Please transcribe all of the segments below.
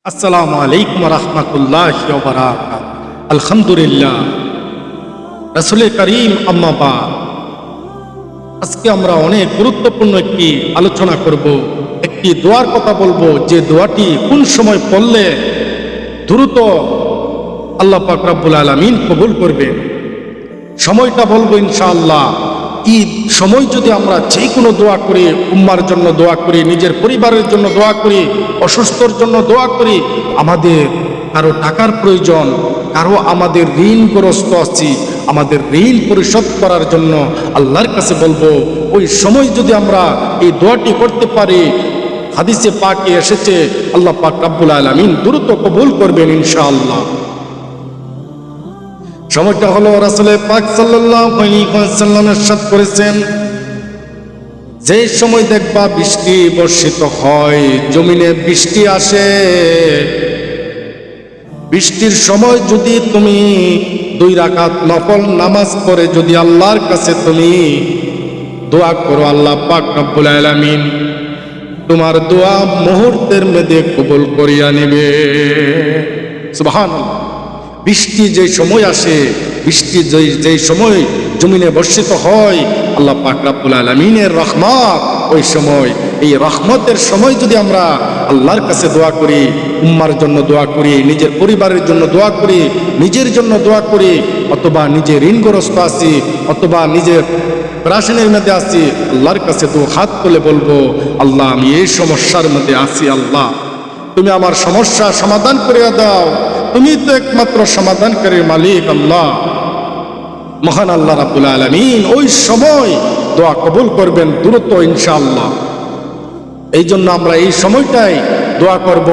আসসালামু আলাইকুম রহমতুল্লাহি ওয়া বারাকাতুহু। আলহামদুলিল্লাহ, রাসূলে কারীম আম্মা বাদ। আজকে আমরা অনেক গুরুত্বপূর্ণ একটি আলোচনা করব, একটি দোয়ার কথা বলবো, যে দোয়াটি কোন সময় পড়লে দ্রুত আল্লাহ পাক রব্বুল আলামিন কবুল করবেন। সময়টা বলবো ইনশাআল্লাহ। ঈদ সময় যদি আমরা যে কোনো দোয়া করি, উম্মার জন্য দোয়া করি, নিজের পরিবারের জন্য দোয়া করি, অসুস্থর জন্য দোয়া করি, আমাদের কারো টাকার প্রয়োজন, কারো আমাদের ঋণগ্রস্ত আছি, আমাদের ঋণ পরিশোধ করার জন্য আল্লাহর কাছে বলবো, ওই সময় যদি আমরা এই দোয়াটি করতে পারি, হাদিসে পাকে এসেছে আল্লাহ পাক রব্বুল আলামিন দ্রুত কবুল করবেন ইনশাআল্লাহ। সময়টা হলো রাসূলে পাক সাল্লাল্লাহু আলাইহি ওয়াসাল্লাম ইরশাদ করেছেন, যে সময় দেখবা বৃষ্টি বর্ষিত হয়, জমিনে বৃষ্টি আসে, বৃষ্টির সময় যদি তুমি 2 রাকাত নফল নামাজ পড়ে যদি আল্লাহর কাছে তুমি দোয়া করো, আল্লাহ পাক রব্বুল আলামিন তোমার দোয়া মুহূর্তের মধ্যে কবুল করিয়া নেবে। সুবহানাল্লাহ। বৃষ্টি যে সময় আসে, বৃষ্টি যে সময় জমিনে বর্ষিত হয়, আল্লাহ পাক রব্বুল আলামিনের রহমত, ওই সময় এই রহমতের সময় যদি আমরা আল্লাহর কাছে দোয়া করি, উম্মার জন্য দোয়া করি, নিজের পরিবারের জন্য দোয়া করি, নিজের জন্য দোয়া করি, অথবা নিজে ঋণগ্রস্ত আছি, অথবা নিজের প্রাশনের মধ্যে আছি, আল্লাহর কাছে দু হাত তুলে বলবো, আল্লাহ আমি এই সমস্যার মধ্যে আছি, আল্লাহ তুমি আমার সমস্যা সমাধান করে দাও, তুমি তো একমাত্র সমাধানকারীর মালিক আল্লাহ। মহান আল্লাহ রাব্বুল আলামিন ওই সময় দোয়া কবুল করবেন দ্রুত ইনশাআল্লাহ। এই জন্য আমরা এই সময়টাই দোয়া করব,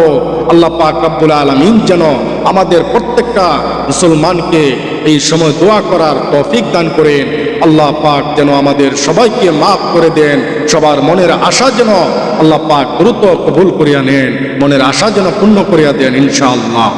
আল্লাহ পাক রব্বুল আলামিন যেন আমাদের প্রত্যেকটা মুসলমানকে এই সময় দোয়া করার তৌফিক দান করেন। আল্লাহ পাক যেন আমাদের সবাইকে মাফ করে দেন, সবার মনের আশা যেন আল্লাহ পাক দ্রুত কবুল করিয়া নেন, মনের আশা যেন পূর্ণ করিয়া দেন ইনশাআল্লাহ।